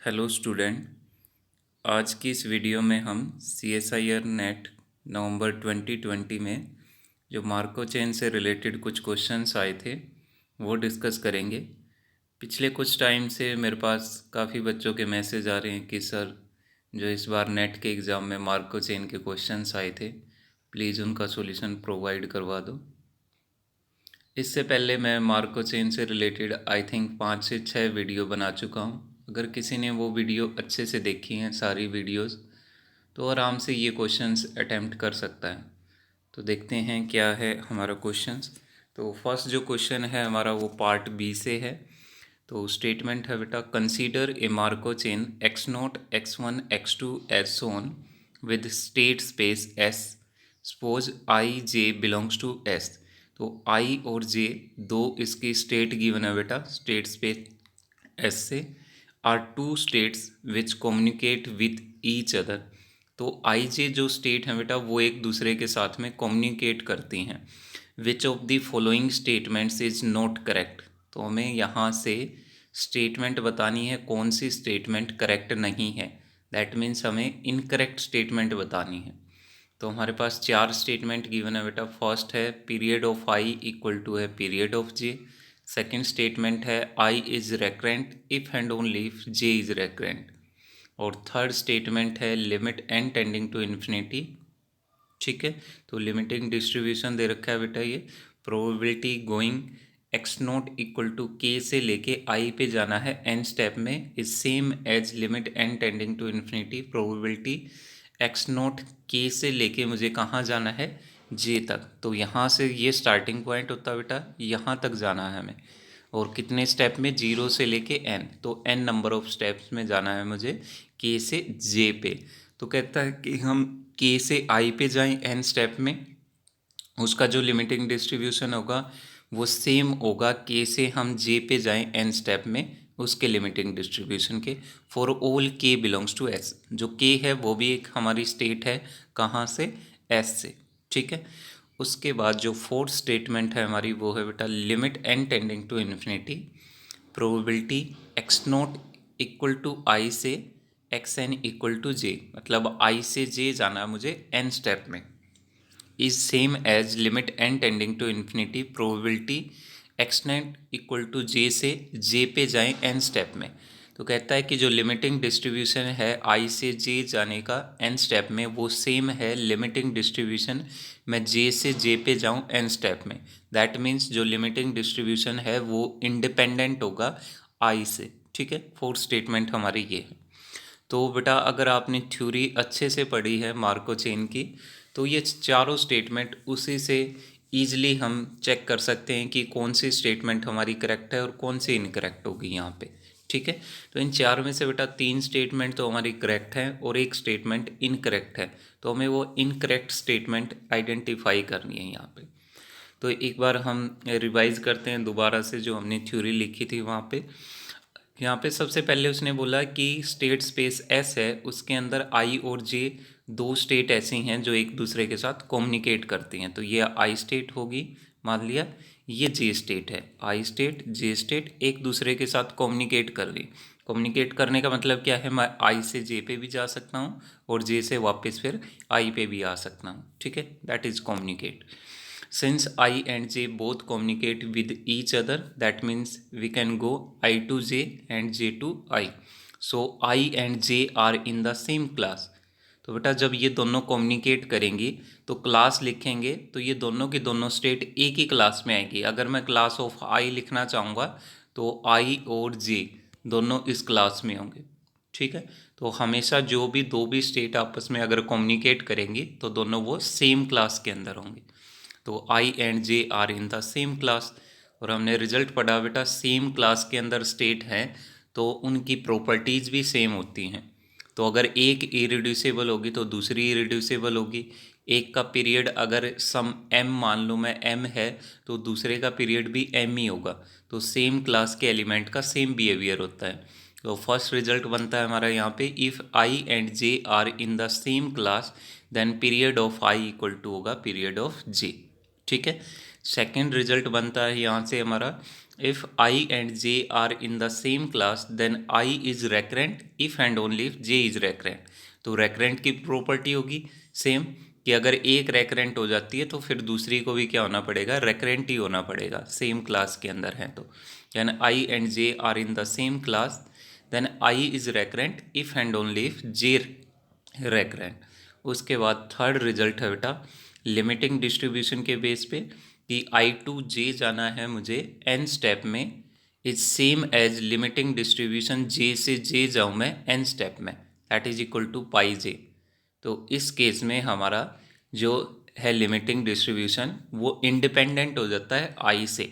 Hello student. आज की इस वीडियो में हम CSIR नेट नवंबर 2020 में जो मार्को चेन से रिलेटेड कुछ क्वेश्चंस आए थे वो डिस्कस करेंगे। पिछले कुछ टाइम से मेरे पास काफ़ी बच्चों के मैसेज आ रहे हैं कि सर जो इस बार नेट के एग्ज़ाम में मार्को चेन के क्वेश्चंस आए थे प्लीज़ उनका सॉल्यूशन प्रोवाइड करवा दो। इससे पहले मैं मार्को चेन से रिलेटेड आई थिंक 5 से 6 वीडियो बना चुका हूँ। अगर किसी ने वो वीडियो अच्छे से देखी हैं सारी वीडियोस तो आराम से ये क्वेश्चंस अटेम्प्ट कर सकता है। तो देखते हैं क्या है हमारा क्वेश्चंस। तो फर्स्ट जो क्वेश्चन है हमारा वो पार्ट बी से है। तो स्टेटमेंट है बेटा, consider a Markov chain x0 x1 x2 as son with state space s। Suppose I J belongs to s। तो आई और जे दो इसकी स्टेट गिवन है बेटा स्टेट स्पेस s से। Are two states which communicate with each other. तो I जे जो state है बेटा वो एक दूसरे के साथ में कम्युनिकेट करती हैं। Which of the following statements is not correct. तो हमें यहाँ से स्टेटमेंट बतानी है कौन सी स्टेटमेंट करेक्ट नहीं है। दैट मीन्स हमें इनकरेक्ट स्टेटमेंट बतानी है। तो हमारे पास 4 स्टेटमेंट गिवन है बेटा। फर्स्ट है period of I equal to है period of J. Second statement है I is recurrent if and only if J is recurrent. और थर्ड स्टेटमेंट है limit N tending to infinity. ठीक है, तो लिमिटिंग डिस्ट्रीब्यूशन दे रखा है बेटा ये probability going X naught equal to K से लेके आई पे जाना है एन स्टेप में is same as limit N tending to infinity probability X naught K से लेके मुझे कहाँ जाना है जे तक। तो यहाँ से ये स्टार्टिंग पॉइंट होता है बेटा, यहाँ तक जाना है हमें। और कितने स्टेप में, 0 से लेके n, तो n नंबर ऑफ स्टेप्स में जाना है मुझे k से j पे। तो कहता है कि हम k से i पे जाएं n स्टेप में, उसका जो लिमिटिंग डिस्ट्रीब्यूशन होगा वो सेम होगा k से हम j पे जाएं n स्टेप में उसके लिमिटिंग डिस्ट्रीब्यूशन के। For all k belongs to s, जो k है वो भी एक हमारी स्टेट है, कहाँ से, s से। ठीक है, उसके बाद जो फोर्थ स्टेटमेंट है हमारी वो है बेटा limit n tending to infinity probability X naught equal to I से X N equal to J. मतलब आई से जे जाना है मुझे n स्टेप में, is same as limit n tending to infinity probability X net equal to J से जे पे जाएं n स्टेप में। तो कहता है कि जो लिमिटिंग डिस्ट्रीब्यूशन है i से j जाने का n स्टेप में वो सेम है लिमिटिंग डिस्ट्रीब्यूशन मैं j से j पे जाऊं n स्टेप में। दैट मीन्स जो लिमिटिंग डिस्ट्रीब्यूशन है वो इंडिपेंडेंट होगा i से। ठीक है, फोर्थ स्टेटमेंट हमारी ये है। तो बेटा अगर आपने थ्योरी अच्छे से पढ़ी है मार्को चेन की तो ये चारों स्टेटमेंट उसी से ईजिली हम चेक कर सकते हैं कि कौन सी स्टेटमेंट हमारी करेक्ट है और कौन सी इनकरेक्ट होगी यहाँ पे। ठीक है, तो इन चार में से बेटा 3 स्टेटमेंट तो हमारी करेक्ट है और एक स्टेटमेंट इनकरेक्ट है। तो हमें वो इनकरेक्ट स्टेटमेंट आइडेंटिफाई करनी है यहाँ पे। तो एक बार हम रिवाइज करते हैं दोबारा से जो हमने थ्योरी लिखी थी वहाँ पे। यहाँ पे सबसे पहले उसने बोला कि स्टेट स्पेस एस है उसके अंदर आई और जे दो स्टेट ऐसी हैं जो एक दूसरे के साथ कम्युनिकेट करती हैं। तो ये आई स्टेट होगी, मान लिया ये जे स्टेट है। आई स्टेट जे स्टेट एक दूसरे के साथ कम्युनिकेट कर रही। कम्युनिकेट करने का मतलब क्या है, मैं आई से जे पे भी जा सकता हूँ और जे से वापस फिर आई पे भी आ सकता हूँ। ठीक है, that is communicate. Since I and J both communicate with each other, that means we can go I to J and J to I. So I and J are in the same class. तो बेटा जब ये दोनों communicate करेंगी तो class लिखेंगे तो ये दोनों की दोनों स्टेट एक ही क्लास में आएगी। अगर मैं क्लास ऑफ आई लिखना चाहूँगा तो आई और जे दोनों इस क्लास में होंगे। ठीक है, तो हमेशा जो भी दो भी स्टेट आपस में अगर कम्युनिकेट करेंगी तो दोनों वो सेम क्लास के अंदर होंगे। तो I and J are in the same class. और हमने रिजल्ट पढ़ा बेटा सेम क्लास के अंदर स्टेट हैं तो उनकी प्रॉपर्टीज़ भी सेम होती हैं। तो अगर एक इरिड्यूसिबल होगी तो दूसरी इरिड्यूसिबल होगी। एक का पीरियड अगर सम m मान लो मैं m है तो दूसरे का पीरियड भी m ही होगा। तो सेम क्लास के एलिमेंट का सेम बिहेवियर होता है। तो फर्स्ट रिजल्ट बनता है हमारा यहाँ पे if I and J are in the same class then period of I equal to होगा पीरियड ऑफ जे। ठीक है, सेकेंड रिजल्ट बनता है यहाँ से हमारा, if I and J are in the same class then I is recurrent if and only if J is recurrent. तो recurrent की प्रॉपर्टी होगी सेम, कि अगर एक रेकरेंट हो जाती है तो फिर दूसरी को भी क्या होना पड़ेगा, रेकरेंट ही होना पड़ेगा, सेम क्लास के अंदर है तो। यानी I and J are in the same class then I is recurrent if and only if J recurrent. उसके बाद थर्ड रिजल्ट है बेटा लिमिटिंग डिस्ट्रीब्यूशन के बेस पे, कि आई टू जे जाना है मुझे एन स्टेप में, is same as limiting distribution जे से जे जाऊँ मैं एन स्टेप में, that is equal to pi J. तो इस केस में हमारा जो है लिमिटिंग डिस्ट्रीब्यूशन वो इंडिपेंडेंट हो जाता है आई से।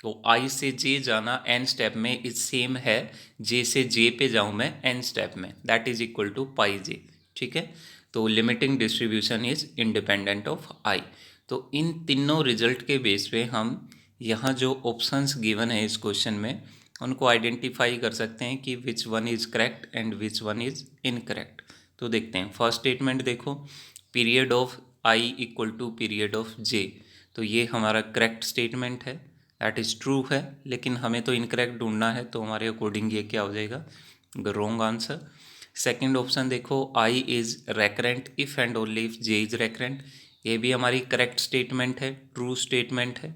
तो आई से जे जाना एन स्टेप में इज सेम है जे से जे पे जाऊँ मैं एन स्टेप में, that is equal to pi j. ठीक है, तो limiting distribution is independent of i. तो इन तीनों रिजल्ट के बेस पे हम यहाँ जो ऑप्शंस गिवन है इस क्वेश्चन में उनको आइडेंटिफाई कर सकते हैं कि which one is correct and which one is incorrect. तो देखते हैं फर्स्ट स्टेटमेंट देखो, period of I equal to period of j. तो ये हमारा करेक्ट स्टेटमेंट है, दैट इज़ ट्रू है, लेकिन हमें तो इनकरेक्ट ढूंढना है, तो हमारे अकॉर्डिंग ये क्या हो जाएगा, रॉन्ग आंसर। सेकंड ऑप्शन देखो, i is recurrent if and only if J is recurrent, ये भी हमारी करेक्ट स्टेटमेंट है, ट्रू स्टेटमेंट है।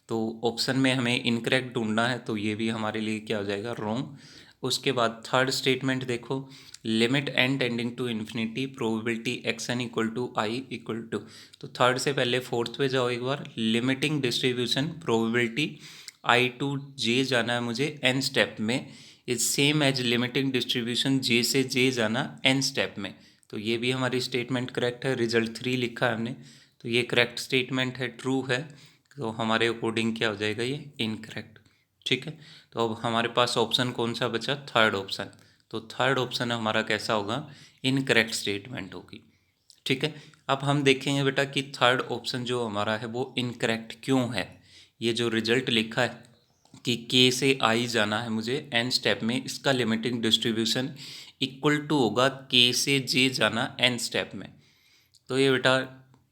तो ऑप्शन में हमें इनकरेक्ट ढूंढना है, तो ये भी हमारे लिए क्या हो जाएगा, रॉन्ग। उसके बाद थर्ड स्टेटमेंट देखो, limit N tending to infinity probability x N equal to i equal to. तो थर्ड से पहले फोर्थ पे जाओ एक बार, limiting distribution probability i to j जाना है मुझे एन स्टेप में, is same as limiting distribution जे से जे जाना एन स्टेप में। तो ये भी हमारी स्टेटमेंट करेक्ट है, रिजल्ट 3 लिखा है हमने, तो ये करेक्ट स्टेटमेंट है, ट्रू है। तो हमारे अकॉर्डिंग क्या हो जाएगा, ये इनकरेक्ट। ठीक है, तो अब हमारे पास ऑप्शन कौन सा बचा, थर्ड ऑप्शन। तो थर्ड ऑप्शन हमारा कैसा होगा, इनकरेक्ट स्टेटमेंट होगी। ठीक है, अब हम देखेंगे बेटा कि थर्ड ऑप्शन जो हमारा है वो इनकरेक्ट क्यों है। ये जो रिजल्ट लिखा है कि के से आई जाना है मुझे एन स्टेप में, इसका लिमिटिंग डिस्ट्रीब्यूशन इक्वल टू होगा के से जे जाना एन स्टेप में। तो ये बेटा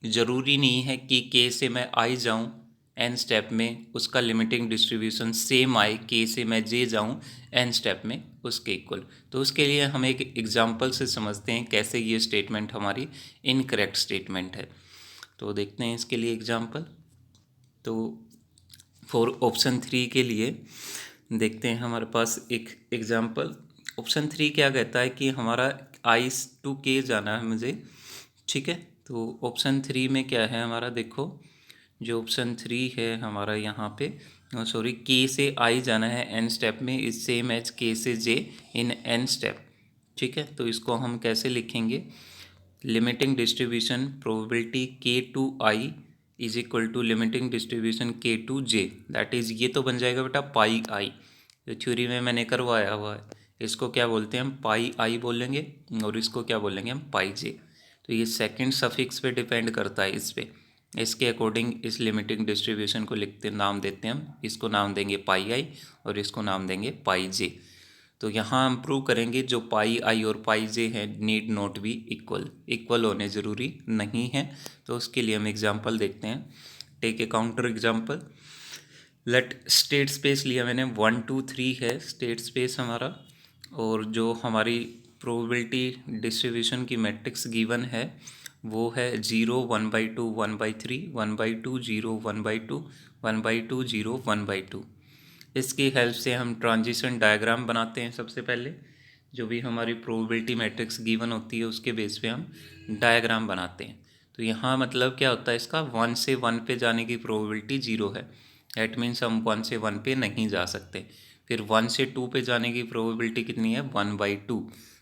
ज़रूरी नहीं है कि के से मैं आई जाऊँ एन स्टेप में उसका लिमिटिंग डिस्ट्रीब्यूशन सेम आए के से मैं जे जाऊँ एन स्टेप में उसके इक्वल। तो उसके लिए हम एक एग्जांपल से समझते हैं कैसे ये स्टेटमेंट हमारी इनकरेक्ट स्टेटमेंट है। तो देखते हैं इसके लिए एग्जांपल। तो फॉर ऑप्शन 3 के लिए देखते हैं हमारे पास एक एग्जांपल। ऑप्शन 3 क्या कहता है कि हमारा आई टू के जाना है मुझे। ठीक है, तो ऑप्शन 3 में क्या है हमारा, देखो जो ऑप्शन 3 है हमारा यहाँ पे, सॉरी, के से आई जाना है एन स्टेप में इज सेम एज के से जे इन एन स्टेप। ठीक है, तो इसको हम कैसे लिखेंगे, limiting distribution probability K to I is equal to limiting distribution K to J, that is ये तो बन जाएगा बेटा पाई आई, जो थ्योरी में मैंने करवाया हुआ है। इसको क्या बोलते हैं हम, पाई आई बोलेंगे, और इसको क्या बोलेंगे हम, पाई जे। तो ये सेकंड सफिक्स पे डिपेंड करता है इस पे, इसके अकॉर्डिंग इस लिमिटिंग डिस्ट्रीब्यूशन को लिखते नाम देते हैं हम, इसको नाम देंगे पाई आई और इसको नाम देंगे पाई जे। तो यहाँ हम प्रूव करेंगे जो पाई आई और पाई जे है need not be equal, equal होने ज़रूरी नहीं है। तो उसके लिए हम एग्जांपल देखते हैं, take a counter example. Let state space लिया मैंने 1 2 3 है स्टेट स्पेस हमारा, और जो हमारी प्रोबेबिलिटी डिस्ट्रीब्यूशन की मैट्रिक्स गिवन है वो है 0 1/2 1/3 1/2 0 1/2 1/2 0 1/2। इसकी हेल्प से हम ट्रांजिशन डायग्राम बनाते हैं। सबसे पहले जो भी हमारी प्रोबेबिलिटी मैट्रिक्स गिवन होती है उसके बेस पे हम डायग्राम बनाते हैं। तो यहाँ मतलब क्या होता है इसका, 1 से 1 पे जाने की प्रोबेबिलिटी 0 है, एट मीन्स हम 1 से 1 पे नहीं जा सकते। फिर 1 से 2 पे जाने की प्रोबेबिलिटी कितनी है, 1/2।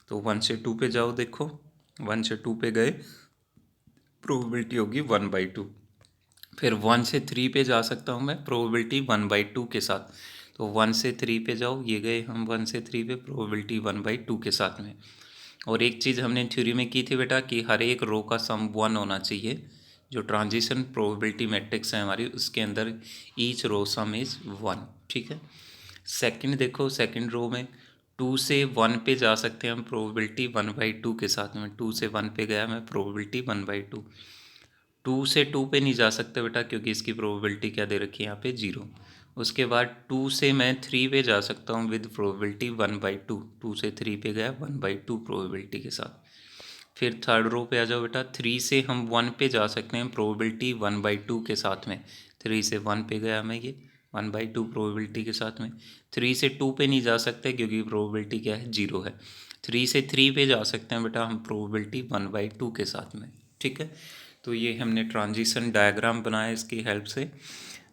तो 1 से 2 पे जाओ, देखो 1 से 2 पे गए, प्रोबेबिलिटी होगी 1/2। फिर 1 से 3 पे जा सकता हूँ मैं, प्रोबेबिलिटी 1/2 के साथ। तो 1 से 3 पे जाओ, ये गए हम 1 से 3 पे, प्रोबेबिलिटी 1/2 के साथ में। और एक चीज़ हमने थ्योरी में की थी बेटा कि हर एक रो का सम 1 होना चाहिए। जो ट्रांजिशन प्रोबेबिलिटी मैट्रिक्स है हमारी उसके अंदर ईच रो सम इज़ 1। ठीक है, सेकंड देखो, सेकंड रो में 2 से 1 पे जा सकते हैं हम प्रोबेबिलिटी 1/2 के साथ में, 2 से 1 पे गया मैं, प्रोबेबिलिटी 1/2। 2 से 2 पे नहीं जा सकते बेटा, क्योंकि इसकी प्रोबेबिलिटी क्या दे रखी है यहाँ पे 0। उसके बाद 2 से मैं 3 पे जा सकता हूँ विद प्रोबेबिलिटी 1/2। 2 से 3 पे गया 1/2 प्रोबेबिलिटी के साथ। फिर थर्ड रो पे आ जाओ बेटा, 3 से हम 1 पे जा सकते हैं प्रोबेबिलिटी 1/2 के साथ में। 3 से 1 पे गया मैं ये 1/2 प्रोबेबिलिटी के साथ में। 3 से 2 पे नहीं जा सकते क्योंकि प्रोबेबिलिटी क्या है 0 है। 3 से 3 पे जा सकते हैं बेटा हम प्रोबेबिलिटी 1/2 के साथ में। ठीक है, तो ये हमने ट्रांजिशन डायग्राम बनाया इसकी हेल्प से।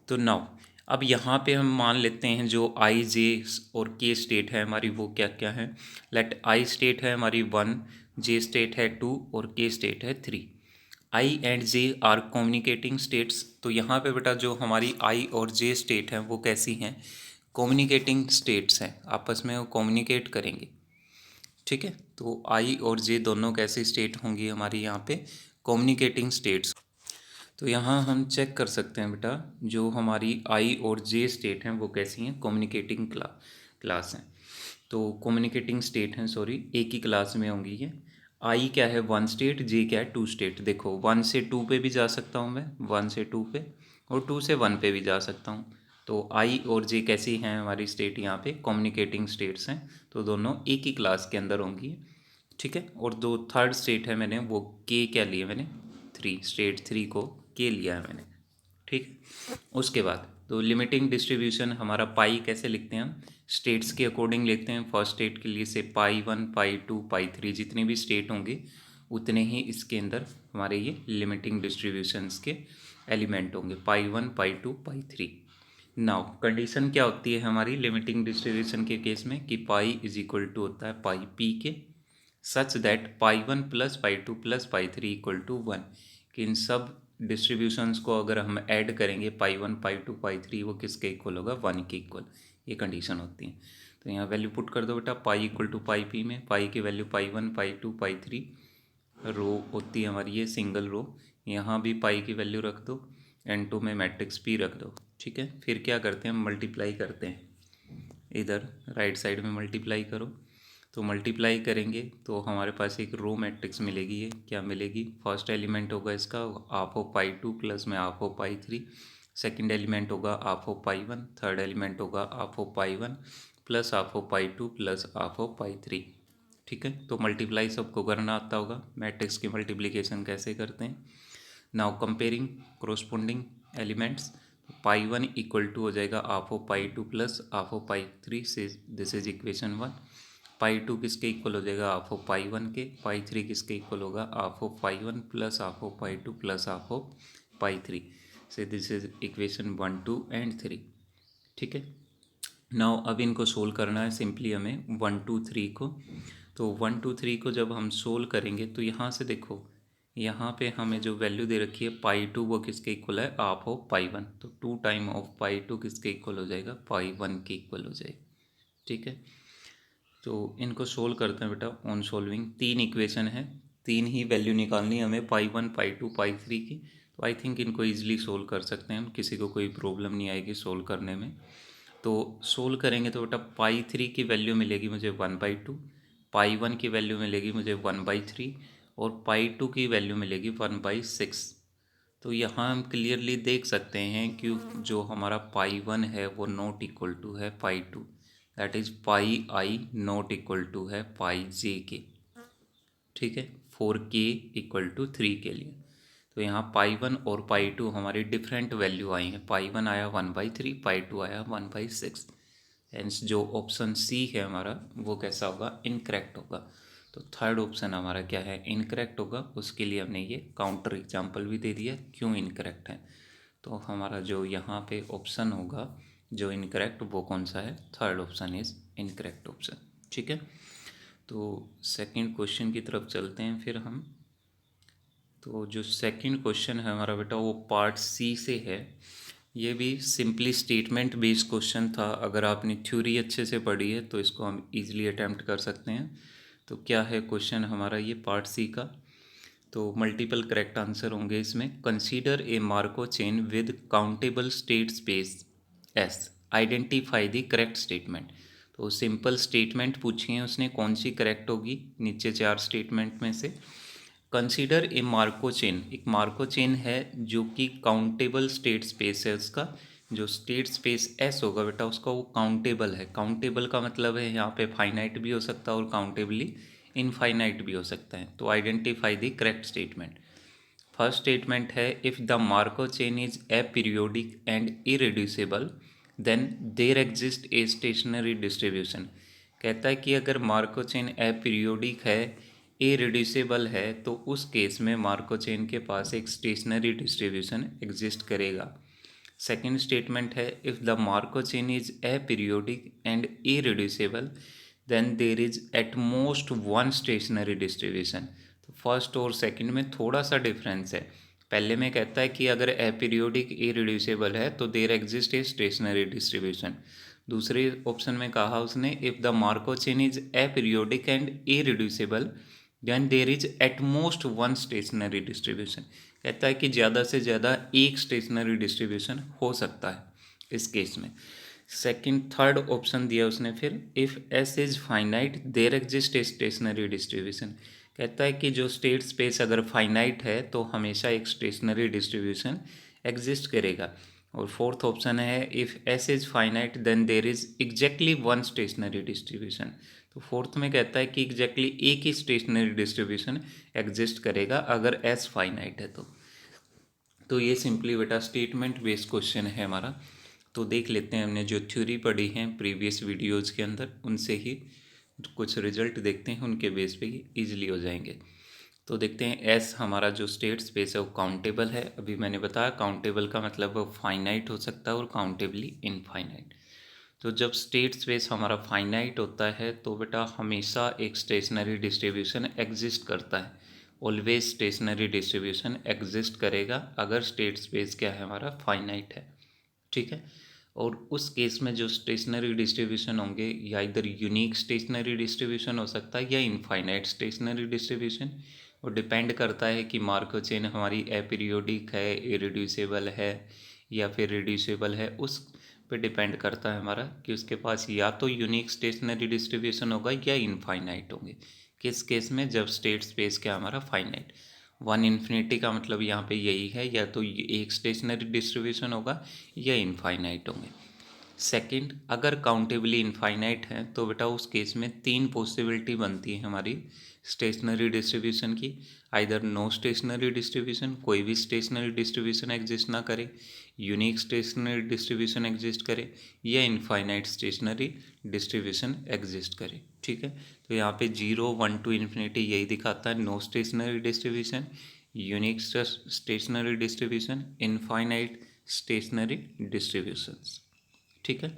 तो नाउ अब यहाँ पे हम मान लेते हैं जो आई जे और के स्टेट है हमारी वो क्या क्या है। लेट आई स्टेट है हमारी 1, जे स्टेट है 2 और के स्टेट है 3। I and J are communicating states. तो यहाँ पे बेटा जो हमारी आई और जे स्टेट हैं वो कैसी हैं, कम्युनिकेटिंग स्टेट्स हैं, आपस में वो कम्युनिकेट करेंगे। ठीक है, तो आई और जे दोनों कैसी स्टेट होंगी हमारी यहाँ पे, कम्युनिकेटिंग स्टेट्स। तो यहाँ हम चेक कर सकते हैं बेटा जो हमारी आई और जे स्टेट हैं वो कैसी हैं, कम्युनिकेटिंग क्लास हैं। तो कम्युनिकेटिंग स्टेट हैं, सॉरी, एक ही क्लास में होंगी ये। आई क्या है 1 स्टेट, जे क्या है 2 स्टेट। देखो 1 से 2 पे भी जा सकता हूँ मैं, 1 से 2 पे, और 2 से 1 पे भी जा सकता हूँ। तो आई और जे कैसी हैं हमारी स्टेट, यहाँ पे कम्युनिकेटिंग स्टेट्स हैं, तो दोनों एक ही क्लास के अंदर होंगी। ठीक है, और दो थर्ड स्टेट है मैंने वो के क्या लिया मैंने, 3, स्टेट 3 को के लिया है मैंने। ठीक, उसके बाद तो लिमिटिंग डिस्ट्रीब्यूशन हमारा पाई कैसे लिखते हैं हम, स्टेट्स के अकॉर्डिंग लिखते हैं। फर्स्ट स्टेट के लिए से पाई 1, पाई 2, पाई 3 जितने भी स्टेट होंगे उतने ही इसके अंदर हमारे ये लिमिटिंग डिस्ट्रीब्यूशंस के एलिमेंट होंगे, पाई 1, पाई 2, पाई 3। नाउ कंडीशन क्या होती है हमारी लिमिटिंग डिस्ट्रीब्यूशन के केस में कि पाई इज इक्वल टू होता है pi P K, such that pi 1 plus pi 2 plus pi 3 equal to 1। कि इन सब डिस्ट्रीब्यूशंस को अगर हम ऐड करेंगे पाई 1, पाई 2, पाई 3 वो किसके इक्वल होगा, 1 के इक्वल। ये कंडीशन होती है। तो यहाँ वैल्यू पुट कर दो बेटा, pi equal to pi P में पाई की वैल्यू पाई 1, पाई 2, पाई 3, रो होती है हमारी ये सिंगल रो। यहाँ भी पाई की वैल्यू रख दो, N2 में मैट्रिक्स पी रख दो। ठीक है, फिर क्या करते हैं हम मल्टीप्लाई करते हैं, इधर राइट साइड में मल्टीप्लाई करो। तो मल्टीप्लाई करेंगे तो हमारे पास एक रो मैट्रिक्स मिलेगी। ये क्या मिलेगी, फर्स्ट एलिमेंट होगा इसका हाफ ऑफ पाई 2 प्लस में half of pi 3, second element होगा half of pi 1, third element होगा half of pi 1 plus half of pi 2 plus half of pi 3। ठीक है, तो मल्टीप्लाई सबको करना आता होगा, मैट्रिक्स की मल्टीप्लिकेशन कैसे करते हैं। Now comparing corresponding elements, pi 1 equal to हो जाएगा half of pi 2 plus half of pi 3 से, दिस इज इक्वेशन 1। पाई 2 किसके इक्वल हो जाएगा, हाफ ऑफ पाई 1 के। पाई 3 किसके इक्वल होगा, half of pi 1 plus half of pi 2 plus half of pi 3 से, दिस इज इक्वेशन 1, 2 एंड 3। ठीक है, नाउ अब इनको सोल्व करना है सिंपली हमें 1, 2, 3 को। तो 1, 2, 3 को जब हम सोल्व करेंगे तो यहाँ से देखो, यहाँ पे हमें जो वैल्यू दे रखी है पाई 2 वो किसके इक्वल है, हाफ ऑफ पाई 1। तो 2 टाइम ऑफ पाई 2 किसके इक्वल हो जाएगा, पाई 1 के इक्वल हो जाएगा। ठीक है, तो इनको सोल्व करते हैं बेटा ऑन सोल्विंग। 3 इक्वेशन है, 3 ही वैल्यू निकालनी है हमें पाई 1, पाई 2, पाई 3 की। तो आई थिंक इनको ईजिली सोल्व कर सकते हैं हम, किसी को कोई प्रॉब्लम नहीं आएगी सोल्व करने में। तो सोल्व करेंगे तो बेटा पाई 3 की वैल्यू मिलेगी मुझे 1/2, पाई 1 की वैल्यू मिलेगी मुझे 1/3 और पाई 2 की वैल्यू मिलेगी 1/6। तो यहाँ हम क्लियरली देख सकते हैं कि जो हमारा पाई 1 है वो नॉट इक्वल टू है pi 2, that is pi not equal to है पाई के। ठीक है, 4k इक्वल टू 3 के लिए। तो यहाँ पाई 1 और पाई 2 हमारी डिफरेंट वैल्यू आई हैं, पाई 1 आया 1/3, पाई 2 आया 1/6। हेंस जो ऑप्शन सी है हमारा वो कैसा होगा, इनकरेक्ट होगा। तो थर्ड ऑप्शन हमारा क्या है, इनकरेक्ट होगा। उसके लिए हमने ये काउंटर एग्जाम्पल भी दे दिया क्यों इनकरेक्ट है। तो हमारा जो यहाँ पे ऑप्शन होगा जो इनकरेक्ट वो कौन सा है, third option is incorrect option. ठीक है, तो सेकंड क्वेश्चन की तरफ चलते हैं फिर हम। तो जो सेकंड क्वेश्चन है हमारा बेटा वो पार्ट सी से है। ये भी सिंपली स्टेटमेंट बेस्ड क्वेश्चन था, अगर आपने थ्योरी अच्छे से पढ़ी है तो इसको हम इजीली अटैम्प्ट कर सकते हैं। तो क्या है क्वेश्चन हमारा ये पार्ट सी का, तो मल्टीपल करेक्ट आंसर होंगे इसमें। Consider a Markov chain with countable state space S, identify the correct statement. तो सिंपल स्टेटमेंट पूछी है उसने, कौन सी करेक्ट होगी नीचे 4 स्टेटमेंट में से। कंसीडर ए मार्को चेन, एक मार्को चेन है जो कि काउंटेबल स्टेट स्पेस है। उसका जो स्टेट स्पेस एस होगा बेटा उसका वो काउंटेबल है। काउंटेबल का मतलब है यहाँ पे फाइनाइट भी हो सकता है और काउंटेबली इनफाइनाइट भी हो सकता है। तो identify the correct statement. First statement है if the Markov chain is aperiodic and irreducible then there exist a stationary distribution. कहता है कि अगर मार्को चेन अपीरियोडिक है, इरेड्यूसिबल है, तो उस केस में मार्को चेन के पास एक स्टेशनरी डिस्ट्रीब्यूशन एग्जिस्ट करेगा। सेकेंड स्टेटमेंट है if the Markov chain is aperiodic and irreducible then there is at most one stationary distribution. तो फर्स्ट और सेकंड में थोड़ा सा डिफरेंस है। पहले में कहता है कि अगर अपीरियोडिक इरेड्यूसिबल है तो there exist a stationary distribution. दूसरे ऑप्शन में कहा उसने if the Markov chain is aperiodic and irreducible then there is at most one stationary distribution. कहता है कि ज़्यादा से ज़्यादा एक स्टेशनरी डिस्ट्रीब्यूशन हो सकता है इस केस में। सेकंड थर्ड ऑप्शन दिया उसने फिर if S is finite there exist a stationary distribution. कहता है कि जो स्टेट स्पेस अगर फाइनाइट है तो हमेशा एक स्टेशनरी डिस्ट्रीब्यूशन एग्जिस्ट करेगा। और फोर्थ ऑप्शन है if S is finite then there is exactly one stationary distribution. तो फोर्थ में कहता है कि एग्जैक्टली एक ही स्टेशनरी डिस्ट्रीब्यूशन एग्जिस्ट करेगा अगर एस फाइनाइट है तो ये सिंपली बेटा स्टेटमेंट बेस्ड क्वेश्चन है हमारा। तो देख लेते हैं, हमने जो थ्योरी पढ़ी है प्रीवियस वीडियोज़ के अंदर उनसे ही कुछ रिजल्ट देखते हैं, उनके बेस पे ही ईजिली हो जाएंगे। तो देखते हैं एस हमारा जो स्टेट स्पेस है वो काउंटेबल है। अभी मैंने बताया काउंटेबल का मतलब फाइनाइट हो सकता है और काउंटेबली इनफाइनाइट। तो जब स्टेट स्पेस हमारा फाइनाइट होता है तो बेटा हमेशा एक स्टेशनरी डिस्ट्रीब्यूशन एग्जिस्ट करता है। ऑलवेज स्टेशनरी डिस्ट्रीब्यूशन एग्जिस्ट करेगा अगर स्टेट स्पेस क्या है हमारा फाइनाइट है। ठीक है। और उस केस में जो स्टेशनरी डिस्ट्रीब्यूशन होंगे या इधर यूनिक स्टेशनरी डिस्ट्रीब्यूशन हो सकता है या इनफाइनाइट स्टेशनरी डिस्ट्रीब्यूशन। वो डिपेंड करता है कि मार्को चेन हमारी अपीरियोडिक है, इरेड्यूसिबल है या फिर रिड्यूसिबल है। उस पे डिपेंड करता है हमारा कि उसके पास या तो यूनिक स्टेशनरी डिस्ट्रीब्यूशन होगा या इनफाइनाइट होंगे। किस केस में? जब स्टेट स्पेस क्या हमारा फाइनाइट। वन इन्फिनिटी का मतलब यहाँ पे यही है, या तो एक स्टेशनरी डिस्ट्रीब्यूशन होगा या इनफाइनाइट होंगे। सेकंड, अगर काउंटेबली इनफाइनाइट है तो बेटा उस केस में तीन पॉसिबिलिटी बनती है हमारी स्टेशनरी डिस्ट्रीब्यूशन की। आइदर नो स्टेशनरी डिस्ट्रीब्यूशन, कोई भी स्टेशनरी डिस्ट्रीब्यूशन एग्जिस्ट ना करे, यूनिक स्टेशनरी डिस्ट्रीब्यूशन एग्जिस्ट करे, या इनफाइनाइट स्टेशनरी डिस्ट्रीब्यूशन एग्जिस्ट करे। ठीक है। तो यहाँ पे 0 1 टू इन्फिनिटी यही दिखाता है, no stationary distribution, unique stationary distribution, infinite stationary distributions. ठीक है।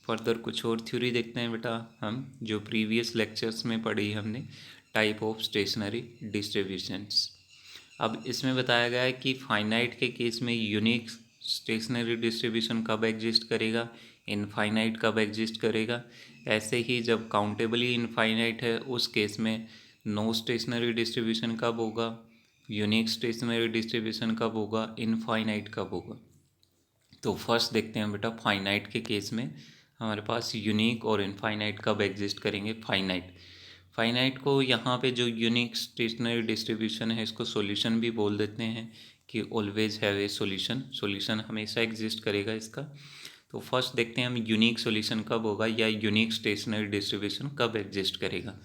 फर्दर कुछ और थ्योरी देखते हैं बेटा हम, जो प्रीवियस लेक्चर्स में पढ़ी हमने, टाइप ऑफ स्टेशनरी डिस्ट्रीब्यूशंस। अब इसमें बताया गया है कि फाइनाइट के केस में यूनिक स्टेशनरी डिस्ट्रीब्यूशन कब एग्जिस्ट करेगा, इनफाइनाइट कब एग्जिस्ट करेगा। ऐसे ही जब काउंटेबली इनफाइनाइट है उस केस में नो स्टेशनरी डिस्ट्रीब्यूशन कब होगा, यूनिक स्टेशनरी डिस्ट्रीब्यूशन कब होगा, इनफाइनाइट कब होगा। तो फर्स्ट देखते हैं बेटा फाइनाइट के केस में हमारे पास यूनिक और इनफाइनाइट कब एग्जिस्ट करेंगे। फाइनाइट को यहाँ पे जो यूनिक स्टेशनरी डिस्ट्रीब्यूशन है इसको सॉल्यूशन भी बोल देते हैं कि ऑलवेज हैव ए सॉल्यूशन हमेशा एग्जिस्ट करेगा इसका। तो फर्स्ट देखते हैं हम यूनिक सॉल्यूशन कब होगा या यूनिक स्टेशनरी डिस्ट्रीब्यूशन कब एग्जिस्ट करेगा।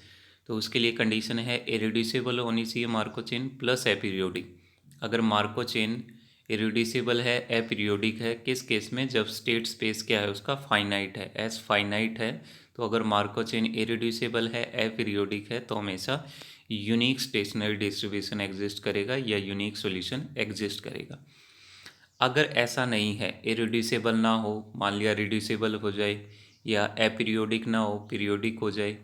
तो उसके लिए कंडीशन है इरेड्यूसिबल होनी चाहिए मार्को चेन प्लस अपीरियोडिक। अगर मार्को चेन इरेड्यूसिबल है, अपीरियोडिक है, किस केस में? जब स्टेट स्पेस क्या है उसका फाइनाइट है, एस फाइनाइट है। तो अगर मार्को चेन इरेड्यूसिबल है, अपीरियोडिक है, तो हमेशा यूनिक स्टेशनरी डिस्ट्रीब्यूशन एग्जिस्ट करेगा या यूनिक सॉल्यूशन एग्जिस्ट करेगा। अगर ऐसा नहीं है, इरेड्यूसिबल ना हो, मान लिया रिड्यूसिबल हो जाए, या अपीरियोडिक ना हो, पीरियोडिक हो जाए,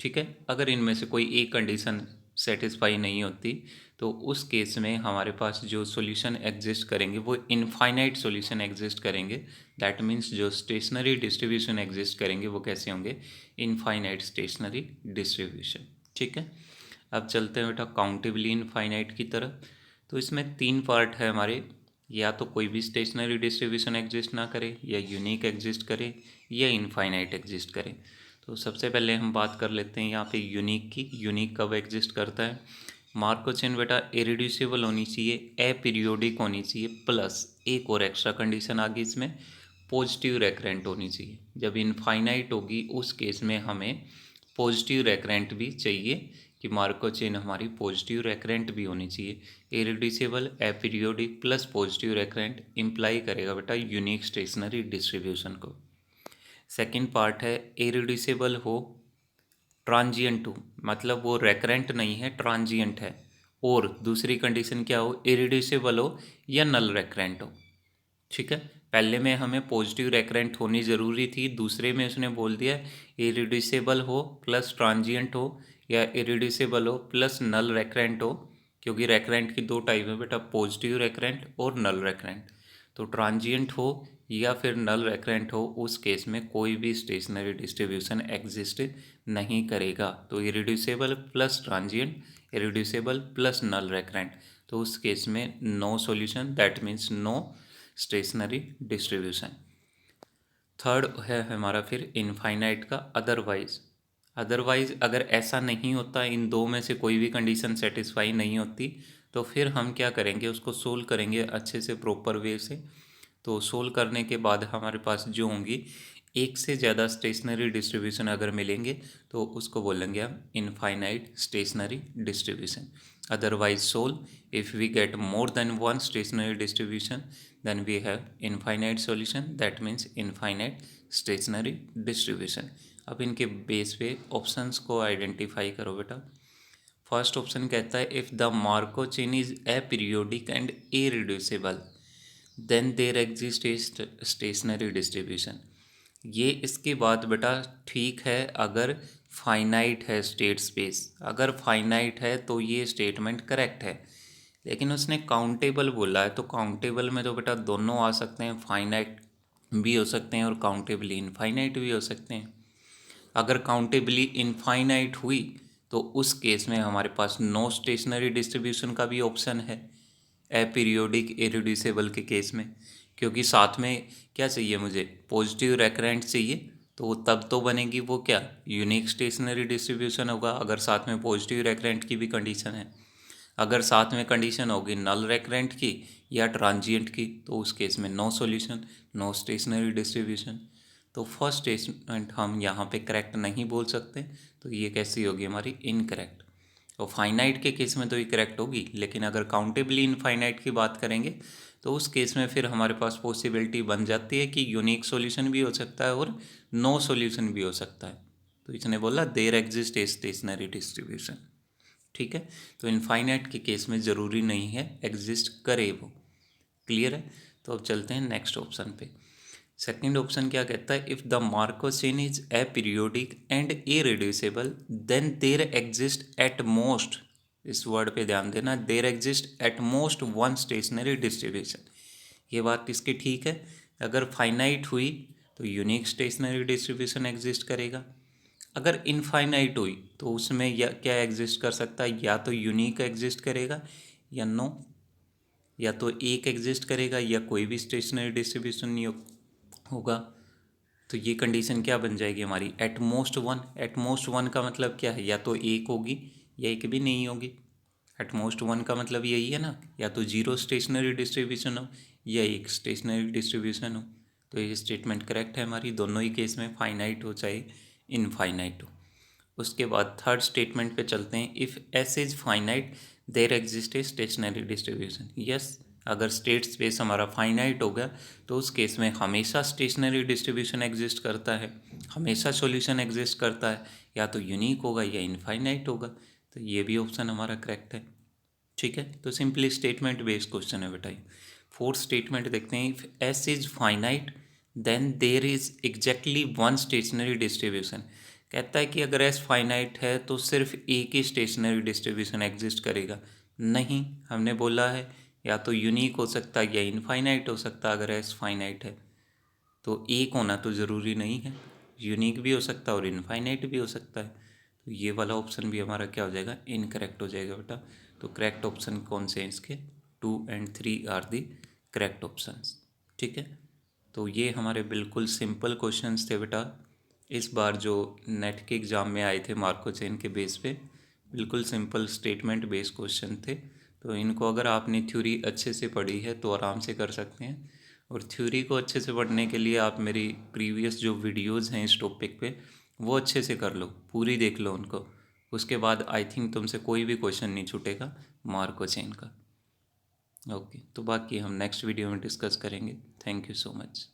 ठीक है, अगर इनमें से कोई एक कंडीशन सेटिस्फाई नहीं होती तो उस केस में हमारे पास जो सॉल्यूशन एग्जिस्ट करेंगे वो इनफाइनाइट सॉल्यूशन एग्जिस्ट करेंगे। दैट मीन्स जो स्टेशनरी डिस्ट्रीब्यूशन एग्जिस्ट करेंगे वो कैसे होंगे? Infinite stationary distribution. ठीक है। अब चलते हैं बेटा काउंटेबली इनफाइनाइट की तरफ। तो इसमें तीन पार्ट है हमारे, या तो कोई भी स्टेशनरी डिस्ट्रीब्यूशन एग्जिस्ट ना करे, या यूनिक एग्जिस्ट करे, या इनफाइनाइट एग्जिस्ट करे। तो सबसे पहले हम बात कर लेते हैं यहाँ पे यूनिक की। यूनिक कब एग्जिस्ट करता है? मार्को चेन बेटा इरिड्यूसिबल होनी चाहिए, अपीरियोडिक होनी चाहिए, प्लस एक और एक्स्ट्रा कंडीशन आ गई इसमें, पॉजिटिव रेकरेंट होनी चाहिए। जब इनफाइनाइट होगी उस केस में हमें पॉजिटिव रेकरेंट भी चाहिए कि मार्को चेन हमारी पॉजिटिव रेकरेंट भी होनी चाहिए। Irreducible, aperiodic plus positive recurrent imply करेगा बेटा यूनिक स्टेशनरी डिस्ट्रीब्यूशन को। सेकंड पार्ट है इरिड्यूसिबल हो, ट्रांजिएंट हो, मतलब वो रेकरेंट नहीं है, ट्रांजिएंट है। और दूसरी कंडीशन क्या हो, इरिड्यूसिबल हो या नल रेकरेंट हो। ठीक है, पहले में हमें पॉजिटिव रेकरेंट होनी ज़रूरी थी, दूसरे में उसने बोल दिया इरिड्यूसिबल हो प्लस ट्रांजिएंट हो या इरिड्यूसिबल हो प्लस नल रेकरेंट हो, क्योंकि रेकरेंट की दो टाइप है बेटा, पॉजिटिव रेकरेंट और नल रेकरेंट। तो ट्रांजिएंट हो या फिर नल रेकरेंट हो, उस केस में कोई भी स्टेशनरी डिस्ट्रीब्यूशन एग्जिस्ट नहीं करेगा। तो irreducible plus transient, irreducible plus null recurrent, तो उस केस में no solution, that means no stationary distribution. Third है हमारा फिर इनफाइनाइट का अदरवाइज। अदरवाइज अगर ऐसा नहीं होता, इन दो में से कोई भी कंडीशन सेटिस्फाई नहीं होती, तो फिर हम क्या करेंगे, उसको सोल्व करेंगे अच्छे से प्रॉपर वे से। तो सोल्व करने के बाद हमारे पास जो होंगी, एक से ज़्यादा स्टेशनरी डिस्ट्रीब्यूशन अगर मिलेंगे तो उसको बोलेंगे हम infinite stationary distribution. Otherwise solve if we get more than one stationary distribution, then we have infinite solution, that means infinite stationary distribution. अब इनके बेस पे ऑप्शंस को आइडेंटिफाई करो बेटा। फर्स्ट ऑप्शन कहता है if the Markov chain is aperiodic and irreducible then there exist a stationary distribution. ये इसकी बात बेटा ठीक है अगर फाइनाइट है स्टेट स्पेस, अगर फाइनाइट है तो ये स्टेटमेंट करेक्ट है। लेकिन उसने काउंटेबल बोला है, तो काउंटेबल में तो बेटा दोनों आ सकते हैं, फाइनाइट भी हो सकते हैं और काउंटेबली इनफाइनाइट भी हो सकते हैं। अगर काउंटेबली इनफाइनाइट हुई तो उस केस में हमारे पास नो स्टेशनरी डिस्ट्रीब्यूशन का भी ऑप्शन है अपीरियोडिक इरिड्यूसिबल के केस में, क्योंकि साथ में क्या चाहिए मुझे, पॉजिटिव रेकरेंट चाहिए, तो तब तो बनेगी वो क्या, यूनिक स्टेशनरी डिस्ट्रीब्यूशन होगा अगर साथ में पॉजिटिव रेकरेंट की भी कंडीशन है। अगर साथ में कंडीशन होगी नल रेकरेंट की या ट्रांजिएंट की, तो उस केस में no solution, no stationary distribution. तो फर्स्ट स्टेटमेंट हम यहाँ पे करेक्ट नहीं बोल सकते, तो ये कैसी होगी हमारी इनकरेक्ट। और फाइनाइट के केस में तो ये करेक्ट होगी, लेकिन अगर काउंटेबली इनफाइनाइट की बात करेंगे तो उस केस में फिर हमारे पास पॉसिबिलिटी बन जाती है कि यूनिक सॉल्यूशन भी हो सकता है और नो सॉल्यूशन भी हो सकता है। तो इसने बोला there exist a stationary distribution. ठीक है, तो इनफाइनाइट के केस में ज़रूरी नहीं है एग्जिस्ट करे वो। क्लियर है, तो अब चलते हैं नेक्स्ट ऑप्शन पे। सेकेंड ऑप्शन क्या कहता है, if the Markov chain is aperiodic and irreducible then there exist at most, इस वर्ड पे ध्यान देना, there exist at most one stationary distribution. ये बात इसकी ठीक है, अगर फाइनाइट हुई तो यूनिक स्टेशनरी डिस्ट्रीब्यूशन एग्जिस्ट करेगा। अगर इनफाइनाइट हुई तो उसमें या क्या एग्जिस्ट कर सकता है, या तो यूनिक एग्जिस्ट करेगा या नो, या तो एक एग्जिस्ट करेगा या कोई भी स्टेशनरी डिस्ट्रीब्यूशन नहीं होगा। तो ये कंडीशन क्या बन जाएगी हमारी, eight most one. Eight most one का मतलब क्या है, या तो एक होगी या एक भी नहीं होगी। एट मोस्ट वन का मतलब यही है ना, या तो जीरो स्टेशनरी डिस्ट्रीब्यूशन हो या एक स्टेशनरी डिस्ट्रीब्यूशन हो। तो ये स्टेटमेंट करेक्ट है हमारी, दोनों ही केस में, फाइनाइट हो चाहे इनफाइनाइट हो। उसके बाद थर्ड स्टेटमेंट पे चलते हैं, if S is finite there exist a stationary distribution. Yes, अगर स्टेट स्पेस हमारा फाइनाइट होगा तो उस केस में हमेशा स्टेशनरी डिस्ट्रीब्यूशन एग्जिस्ट करता है, हमेशा सॉल्यूशन एग्जिस्ट करता है, या तो यूनिक होगा या इनफाइनाइट होगा। तो ये भी ऑप्शन हमारा करेक्ट है। ठीक है, तो सिंपली स्टेटमेंट बेस्ड क्वेश्चन है बेटा। फोर्थ स्टेटमेंट देखते हैं, if S is finite then there is exactly one stationary distribution. कहता है कि अगर एस फाइनाइट है तो सिर्फ एक ही स्टेशनरी डिस्ट्रीब्यूशन एग्जिस्ट करेगा। नहीं, हमने बोला है या तो यूनिक हो सकता है या इनफाइनाइट हो सकता है। अगर एस फाइनाइट है तो एक होना तो ज़रूरी नहीं है, यूनिक भी हो सकता है और इनफाइनाइट भी हो सकता है। तो ये वाला ऑप्शन भी हमारा क्या हो जाएगा, इनकरेक्ट हो जाएगा बेटा। तो करेक्ट ऑप्शन कौन से हैं इसके, 2 और 3 आर दी करेक्ट ऑप्शंस। ठीक है, तो ये हमारे बिल्कुल सिंपल क्वेश्चंस थे बेटा, इस बार जो नेट के एग्ज़ाम में आए थे मार्को चेन के बेस पे। बिल्कुल सिंपल स्टेटमेंट बेस्ड क्वेश्चन थे। तो इनको अगर आपने थ्योरी अच्छे से पढ़ी है तो आराम से कर सकते हैं। और थ्योरी को अच्छे से पढ़ने के लिए आप मेरी प्रीवियस जो वीडियोस हैं इस टॉपिक पे वो अच्छे से कर लो, पूरी देख लो उनको। उसके बाद आई थिंक तुमसे कोई भी क्वेश्चन नहीं छूटेगा मार्को चेन का। ओके, तो बाकी हम नेक्स्ट वीडियो में डिस्कस करेंगे। Thank you so much.